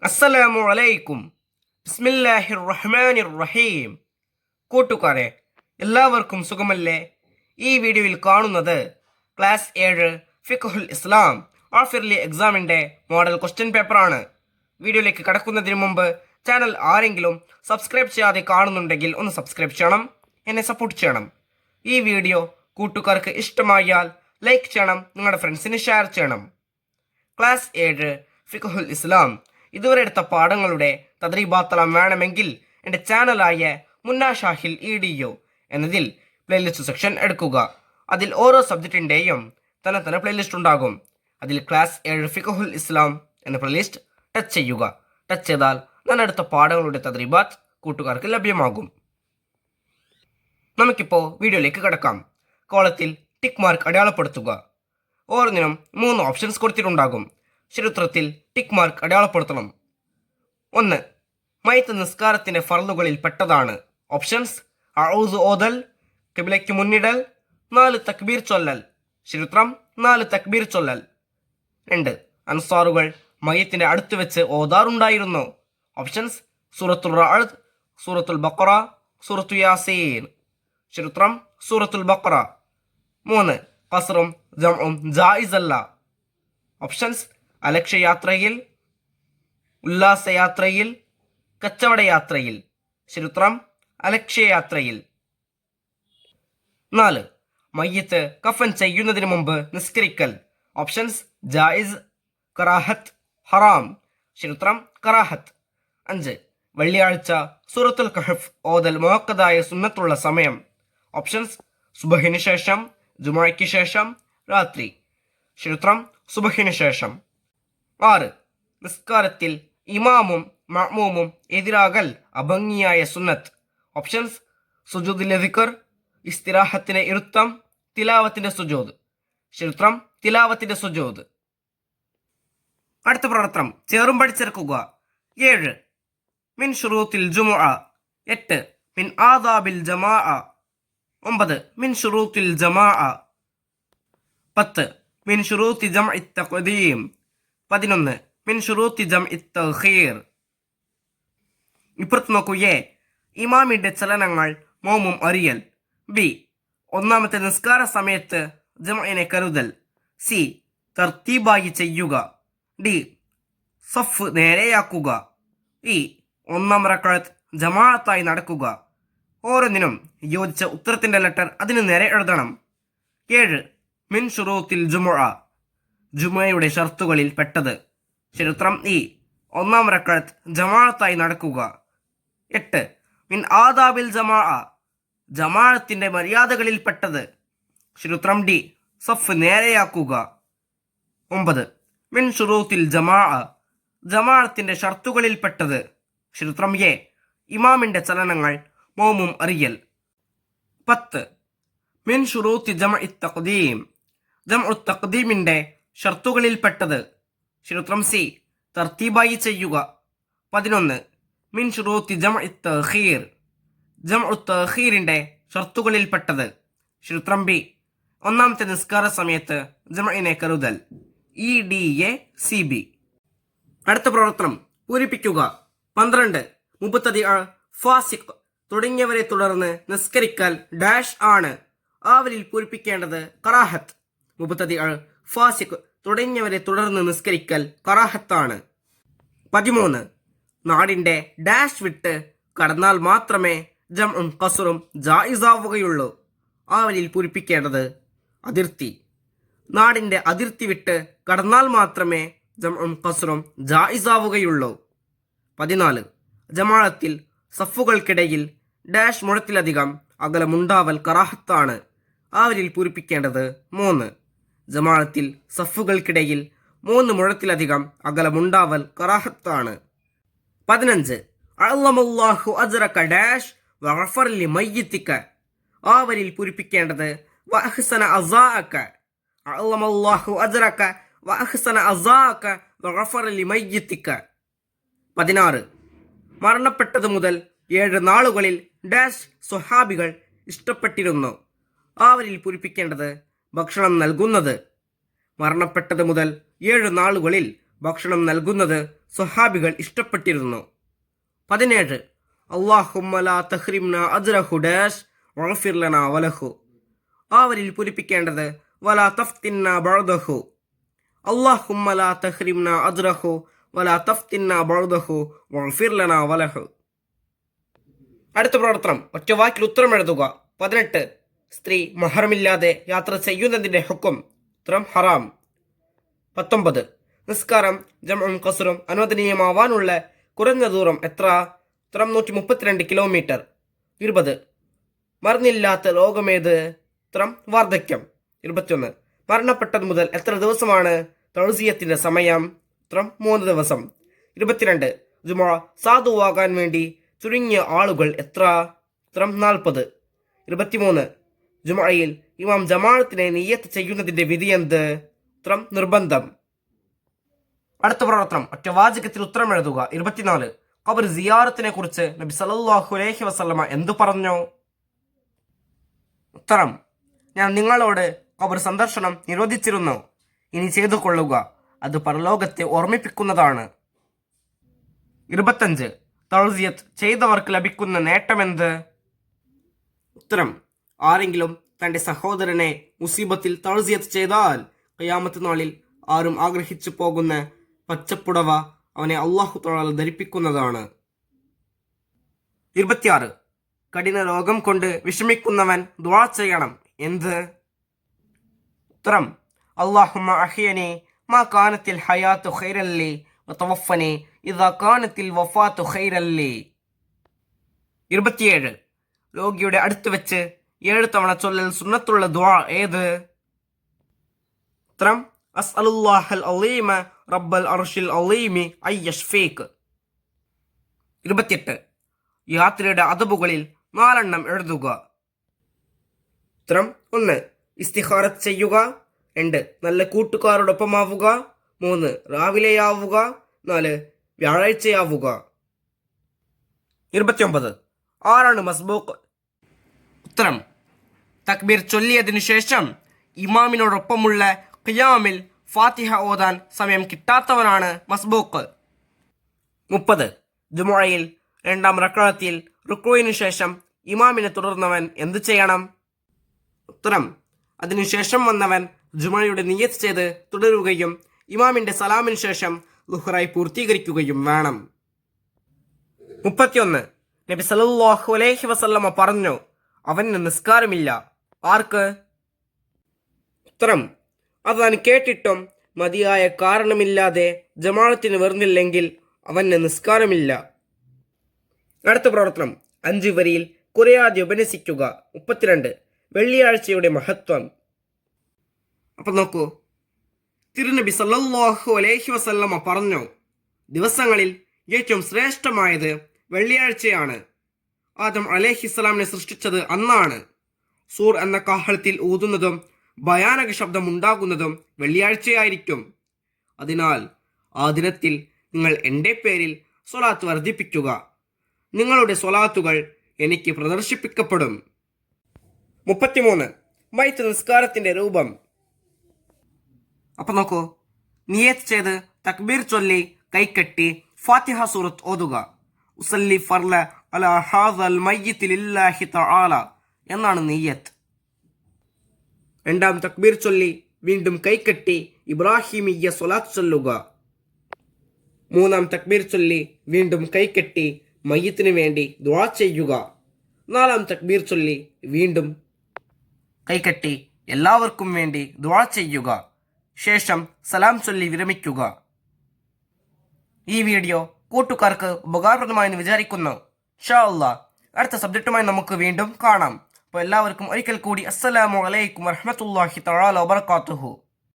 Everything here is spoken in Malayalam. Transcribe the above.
അസ്സലാമു അലൈക്കും. ബിസ്മില്ലാഹിർ റഹ്മാനിർ റഹീം. കൂട്ടുകാരെ, എല്ലാവർക്കും സുഖമല്ലേ? ഈ വീഡിയോയിൽ കാണുന്നത് ക്ലാസ് 7 ഫിഖ്ഹുൽ ഇസ്ലാം ആഫിർലി എക്സാമിൻ്റെ മോഡൽ ക്വസ്റ്റ്യൻ പേപ്പറാണ്. വീഡിയോയിലേക്ക് കടക്കുന്നതിന് മുമ്പ് ചാനൽ ആരെങ്കിലും സബ്സ്ക്രൈബ് ചെയ്യാതെ കാണുന്നുണ്ടെങ്കിൽ ഒന്ന് സബ്സ്ക്രൈബ് ചെയ്യണം, എന്നെ സപ്പോർട്ട് ചെയ്യണം. ഈ വീഡിയോ കൂട്ടുകാർക്ക് ഇഷ്ടമായാൽ ലൈക്ക് ചെയ്യണം, നിങ്ങളുടെ ഫ്രണ്ട്സിന് ഷെയർ ചെയ്യണം. ക്ലാസ് 7 ഫിഖ്ഹുൽ ഇസ്ലാം ഇതുവരെ എടുത്ത പാഠങ്ങളുടെ തദ്രീബാത്തളം വേണമെങ്കിൽ എൻ്റെ ചാനലായ മുന്ന ഷാഹിൽ EDU എന്നതിൽ പ്ലേലിസ്റ്റ് സെക്ഷൻ എടുക്കുക. അതിൽ ഓരോ സബ്ജക്റ്റിൻ്റെയും തന്നെ പ്ലേലിസ്റ്റ് ഉണ്ടാകും. അതിൽ ക്ലാസ് 7 ഫിഖ്ഹുൽ ഇസ്ലാം എന്ന പ്ലേലിസ്റ്റ് ടച്ച് ചെയ്യുക. ടച്ച് ചെയ്താൽ ഞാൻ എടുത്ത പാഠങ്ങളുടെ തദ്രീബാത്ത് കൂട്ടുകാർക്ക് ലഭ്യമാകും. നമുക്കിപ്പോൾ വീഡിയോയിലേക്ക് കിടക്കാം. കോളത്തിൽ ടിക്ക് മാർക്ക് അടയാളപ്പെടുത്തുക. ഓരോന്നിനും 3 ഓപ്ഷൻസ് കൊടുത്തിട്ടുണ്ടാകും. ചരിത്രത്തിൽ ടിക്ക് മാർക്ക് അടയാളപ്പെടുത്തണം. 1. മയ്യത്ത് നിസ്കാരത്തിന്റെ ഫർളുകളിൽ പെട്ടതാണ്. ഓപ്ഷൻസ്: അഊദ് ഓതൽ, ഖിബ്ലയ്ക്ക് മുന്നിടൽ, 4 തക്ബീർ ചൊല്ലൽ. ചരിത്രം 4 തക്ബീർ ചൊല്ലൽ. 2. അൻസാറുകൾ മയ്യത്തിന്റെ അടുത്ത് വെച്ച് ഓതാറുണ്ടായിരുന്നു. ഓപ്ഷൻസ്: സൂറത്തുൽ റഅദ്, സൂറത്തുൽ ബഖറ, സൂറത്തു യാസീൻ. ചരിത്രം സൂറത്തുൽ ബഖറ. 3. ഖസ്റും ജംഉം ജായിസല്ല. ഓപ്ഷൻസ്: അലക്ഷ്യയാത്രയിൽ, ഉല്ലാസയാത്രയിൽ, കച്ചവടയാത്രയിൽ. ചരിത്രം അലക്ഷ്യയാത്രയിൽ. 4. മയ്യത്ത് കഫൻ ചെയ്യുന്നതിന് മുമ്പ് നിസ്കരിക്കൽ. ഓപ്ഷൻസ്: ജായിസ്, കറാഹത്ത്, ഹറാം. ചരിത്രം കറാഹത്ത്. 5. വെള്ളിയാഴ്ച സൂറത്തുൽ കഹഫ് ഓതൽ മുഅക്കദായ സുന്നത്തുള്ള സമയം. ഓപ്ഷൻസ്: സുബഹിന് ശേഷം, ജുമുഅയ്ക്ക് ശേഷം, രാത്രി. ചരിത്രം സുബഹിന് ശേഷം. 6. നിസ്കാരത്തിൽ ഇമാമും മഅ്മൂമും എതിരാകൽ അഭംഗിയായ സുന്നത്ത്. ഓപ്ഷൻസ്: സുജൂദിലെ ദിക്ർ, ഇസ്തിറാഹത്തിന്റെ ഇരുത്തം, തിലാവത്തിന്റെ സുജൂദ്. ചരിത്രം തിലാവത്തിന്റെ സുജൂദ്. അടുത്ത പ്രവർത്തനം ചേറും പഠിച്ചെടുക്കുക. 7. മിൻ ശുറൂത്തിൽ ജുമുഅ. 8. മിൻ ആദാബിൽ ജമാഅ. 9. മിൻ ശുറൂത്തിൽ ജമാഅ. 10. മിൻ ശുറൂത്തി ജംഇ തഖ്ദീം. 11. മിൻ ശുറൂത്തി ജംഇ തഖീർ. ഇപ്പുറത്ത് നോക്കൂ. എ. ഇമാമിന്റെ ചലനങ്ങൾ മൗമും അറിയൽ. ബി. ഒന്നാമത്തെ നിസ്കാര സമയത്ത് ജംഇനെ കരുതൽ. സി. തർത്തീബായി ചെയ്യുക. ഡി. സഫ് നേരെയാക്കുക. ഇ. ഒന്നാം റക്അത്ത് ജമാഅത്തായി നടക്കുക. ഓരോന്നിനും യോജിച്ച ഉത്തരത്തിന്റെ ലെറ്റർ അതിന് നേരെ എഴുതണം. 7. മിൻ ശുറൂത്തിൽ ജുമുഅ. ജുമുഅയുടെ ഷർത്തുകളിൽ പെട്ടത്. ചരിത്രം ഇ. ഒന്നാം റക്അത്ത് ജമാഅത്തായി നടക്കുക. 8. മിൻ ആദാബിൽ ജമാഅ. ജമാഅത്തിന്റെ മര്യാദകളിൽ പെട്ടത്. ചരിത്രം ഡി. സഫ് നേരെയാക്കുക. 9. മിൻ ശുറൂത്തിൽ ജമാഅ. ജമാഅത്തിന്റെ ഷർത്തുകളിൽ പെട്ടത്. ചരിത്രം എ. ഇമാമിന്റെ ചലനങ്ങൾ മൗമും അറിയൽ. 10. മിൻ ശുറൂത്തി ജംഇ തഖ്ദീം. ജംഉ തഖ്ദീമിന്റെ ഷർത്തുകളിൽ പെട്ടത്. ചരിത്രം സി. തർത്തീബായി ചെയ്യുക. 11. മിൻ ശുറൂത്തി ജംഇ തഖീർ. ജംഉ തഖീറിന്റെ ഷർത്തുകളിൽ പെട്ടത്. ചരിത്രം ബി. ഒന്നാമത്തെ നിസ്കാര സമയത്ത് ജംഇനെ കരുതൽ. EDACB. അടുത്ത പ്രവർത്തനം പൂരിപ്പിക്കുക. 12. മുബ്തദിഅ, ഫാസിഖ് തുടങ്ങിയവരെ തുടർന്ന് നിസ്കരിക്കൽ ഡാഷ് ആണ്. അവരിൽ പൂരിപ്പിക്കേണ്ടത് കറാഹത്ത്. മുബ്തദിഅ, ഫാസിഖ് തുടങ്ങിയവരെ തുടർന്ന് നിസ്കരിക്കൽ കറാഹത്താണ്. 13. നാടിന്റെ ഡാഷ് വിട്ട് കടന്നാൽ മാത്രമേ ജംഉം ഖസ്റും ജായിസാവുകയുള്ളൂ. അവരിൽ പൂരിപ്പിക്കേണ്ടത് അതിർത്തി. നാടിന്റെ അതിർത്തി വിട്ട് കടന്നാൽ മാത്രമേ ജംഉം ഖസ്റും ജായിസാവുകയുള്ളൂ. 14. ജമാഅത്തിൽ സഫുകൾക്കിടയിൽ ഡാഷ് മുഴത്തിലധികം അകലമുണ്ടാവൽ കറാഹത്താണ്. അവരിൽ പൂരിപ്പിക്കേണ്ടത് 3. ജമാഅത്തിൽ സഫുകൾക്കിടയിൽ 3 മുഴത്തിലധികം അകലമുണ്ടാവൽ കറാഹത്താണ്. 15. അഅ്ളമല്ലാഹു അജ്റക ഡാഷ് വഗഫർ ലിമയ്യിതിക. അവരിൽ പൂരിപ്പിക്കേണ്ടത് വഅഹ്സന അസാഅക. അഅ്ളമല്ലാഹു അജ്റക വഅഹ്സന അസാഅക വഗഫർ ലിമയ്യിതിക. 16. മരണപ്പെട്ടതു മുതൽ 7 നാളുകളിൽ ഡാഷ് സ്വഹാബികൾ ഇഷ്ടപ്പെട്ടിരുന്നു. അവരിൽ പൂരിപ്പിക്കേണ്ടത് ഭക്ഷണം നൽകുന്നത്. മരണപ്പെട്ടത് മുതൽ 7 നാളുകളിൽ ഭക്ഷണം നൽകുന്നത് സ്വഹാബികൾ ഇഷ്ടപ്പെട്ടിരുന്നു. 17 അല്ലാഹുമ്മ ലാ തഹ്രിംനാ അജ്റഹു ഡാഷ് വഗ്ഫിർ ലനാ വലഹു. അവരിൽ പൂരിപ്പിക്കേണ്ടത് വലാ തഫ്തിന്നാ ബഅദഹു. അല്ലാഹുമ്മ ലാ തഹ്രിംനാ അജ്റഹു വലാ തഫ്തിന്നാ ബഅദഹു വഗ്ഫിർ ലനാ വലഹു. അടുത്ത പ്രവർത്തനം ഒറ്റ വാക്കിൽ ഉത്തരം എഴുതുക. 18 സ്ത്രീ മഹ്റമില്ലാതെ യാത്ര ചെയ്യുന്നതിന്റെ ഹുക്കം. ഉത്തരം ഹറാം. 19 നിസ്കാരം ജംഉം ഖസ്റും അനുവദനീയമാവാനുള്ള കുറഞ്ഞ ദൂരം എത്ര? ഉത്തരം 132 കിലോമീറ്റർ. 20 മറന്നില്ലാത്ത രോഗമേത്? ഉത്തരം വാർദ്ധക്യം. 21 മരണപ്പെട്ടത് മുതൽ എത്ര ദിവസമാണ് തൗസിയത്തിന്റെ സമയം? ഉത്തരം 3 ദിവസം. 22 ജുമുഅ സാധുവാകാൻ വേണ്ടി ചുരുങ്ങിയ ആളുകൾ എത്ര? ഉത്തരം 40. 23 ജുമുഅയിൽ ഇമാം ജമാഅത്തിനെ നിയ്യത്ത് ചെയ്യുന്നതിന്റെ വിധി എന്ത്? ഉത്തരം നിർബന്ധം. അടുത്ത പ്രവർത്തനം ഒറ്റ വാചകത്തിൽ ഉത്തരം എഴുതുക. 24 ഖബർ സിയാറത്തിനെ കുറിച്ച് നബി സല്ലല്ലാഹു അലൈഹി വസല്ലമ എന്തു പറഞ്ഞു? ഉത്തരം ഞാൻ നിങ്ങളോട് ഖബർ സന്ദർശനം നിരോധിച്ചിരുന്നു. ഇനി ചെയ്തു കൊള്ളുക, അത് പരലോകത്തെ ഓർമ്മിപ്പിക്കുന്നതാണ്. 25 തൗസിയത്ത് ചെയ്തവർക്ക് ലഭിക്കുന്ന നേട്ടമെന്ത്? ഉത്തരം ആരെങ്കിലും തന്റെ സഹോദരനെ മുസീബത്തിൽ തൗസിയത്ത് ചെയ്താൽ ഖിയാമത്ത് നാളിൽ ആരും ആഗ്രഹിച്ചു പോകുന്ന പച്ചപ്പുടവ അവനെ അല്ലാഹു തആല ധരിപ്പിക്കുന്നതാണ്. 26 കഠിന രോഗം കൊണ്ട് വിഷമിക്കുന്നവൻ ദുആ ചെയ്യണം. എന്ത്? ഉത്തരം അല്ലാഹുമ്മ അഹ്യനി മാ കാനത്തിൽ ഹയാത്തു ഖൈറൻ ലി വതവഫനി ഇദാ കാനത്തിൽ വഫാത്തു ഖൈറൻ ലി. 27 രോഗിയുടെ അടുത്ത് വെച്ച് 7 തവണ ചൊല്ലൽ സുന്നത്തുള്ള ദുആ ഏത്? ഉത്തരം അസ്അലുല്ലാഹൽ അലീമ റബ്ബൽ അർശിൽ അലീമി അയ്യഷ്ഫീക്. 28 യാത്രയുടെ അദബുകളിൽ 4 എഴുതുക. ഉത്തരം 1 ഇസ്തിഖാറത്ത് ചെയ്യുക. 2 നല്ല കൂട്ടുകാരോടൊപ്പമാവുക. 3 രാവിലെയാവുക. 4 വ്യാഴാഴ്ചയാവുക. 29 ആരാണ് മസ്ബൂഖ്? ഉത്തരം തക്ബീർ ചൊല്ലിയതിനു ശേഷം ഇമാമിനോടൊപ്പമുള്ള ഖിയാമിൽ ഫാത്തിഹ ഓതാൻ സമയം കിട്ടാത്തവനാണ് മസ്ബൂഖ്. 30 ജുമുഅയിൽ 2ാം റക്അത്തിൽ റുക്കൂഇനു ശേഷം ഇമാമിനെ തുടർന്നവൻ എന്ത് ചെയ്യണം? ഉത്തരം അതിനുശേഷം വന്നവൻ ജുമുഅയുടെ നിയ്യത്ത് ചെയ്ത് തുടരുകയും ഇമാമിന്റെ സലാമിന് ശേഷം ളുഹ്റായി പൂർത്തീകരിക്കുകയും വേണം. 31 നബി സല്ലല്ലാഹു അലൈഹി വസല്ലമ പറഞ്ഞു, അവന് നിസ്കാരമില്ല. ആർക്ക്? ഉത്തരം അതാൻ കേട്ടിട്ടും മതിയായ കാരണമില്ലാതെ ജമാഅത്തിന് വരുന്നില്ലെങ്കിൽ അവന് നിസ്കാരമില്ല. അടുത്ത പ്രവർത്തനം 5 വരിയിൽ കുറയാതെ ഉപന്യസിക്കുക. 32 വെള്ളിയാഴ്ചയുടെ മഹത്വം. അപ്പൊ നോക്കൂ, തിരുനബി സല്ലല്ലാഹു അലൈഹി വസല്ലമ പറഞ്ഞു, ദിവസങ്ങളിൽ ഏറ്റവും ശ്രേഷ്ഠമായത് വെള്ളിയാഴ്ചയാണ്. ആദം അലൈഹിസ്സലാമിനെ സൃഷ്ടിച്ചത് അന്നാണ്. സൂർ എന്ന കാഹളത്തിൽ ഊതുന്നതും ഭയാനക ശബ്ദമുണ്ടാകുന്നതും വെള്ളിയാഴ്ചയായിരിക്കും. അതിനാൽ ആ ദിനത്തിൽ നിങ്ങൾ എൻ്റെ പേരിൽ സ്വലാത്ത് വർദ്ധിപ്പിക്കുക. നിങ്ങളുടെ സ്വലാത്തുകൾ എനിക്ക് പ്രദർശിപ്പിക്കപ്പെടും. 33 മയ്യിത്ത് നിസ്കാരത്തിന്റെ രൂപം. അപ്പൊ നോക്കൂ, നിയത്ത് ചെയ്ത് തക്ബീർ ചൊല്ലി കൈകെട്ടി ഫാത്തിഹ സൂറത്ത് ഓതുക. ഉസല്ലി ഫർല അലാ ഹാദൽ മയ്യിത്ത് ലില്ലാഹി തആല എന്നാണ് നിയ്യത്ത്. 2ാം തക്ബീർ ചൊല്ലി വീണ്ടും കൈകെട്ടി ഇബ്രാഹിമിയ്യ സ്വലാത്ത് ചൊല്ലുക. 3ാം തക്ബീർ ചൊല്ലി വീണ്ടും കൈകെട്ടി മയ്യിത്തിന് വേണ്ടി ദുആ ചെയ്യുക. 4ാം തക്ബീർ ചൊല്ലി വീണ്ടും കൈകെട്ടി എല്ലാവർക്കും വേണ്ടി ദുആ ചെയ്യുക. ശേഷം സലാം ചൊല്ലി വിരമിക്കുക. ഈ വീഡിയോ കൂട്ടുകാർക്ക് ഉപകാരപ്രദമായെന്ന് വിചാരിക്കുന്നു. ഇൻഷാ അല്ലാഹ് അടുത്ത സബ്ജക്റ്റുമായി നമുക്ക് വീണ്ടും കാണാം. അപ്പോൾ എല്ലാവർക്കും ഒരിക്കൽ കൂടി അസ്സലാമു അലൈക്കും വറഹ്മത്തുള്ളാഹി തആല വബറകാതുഹു.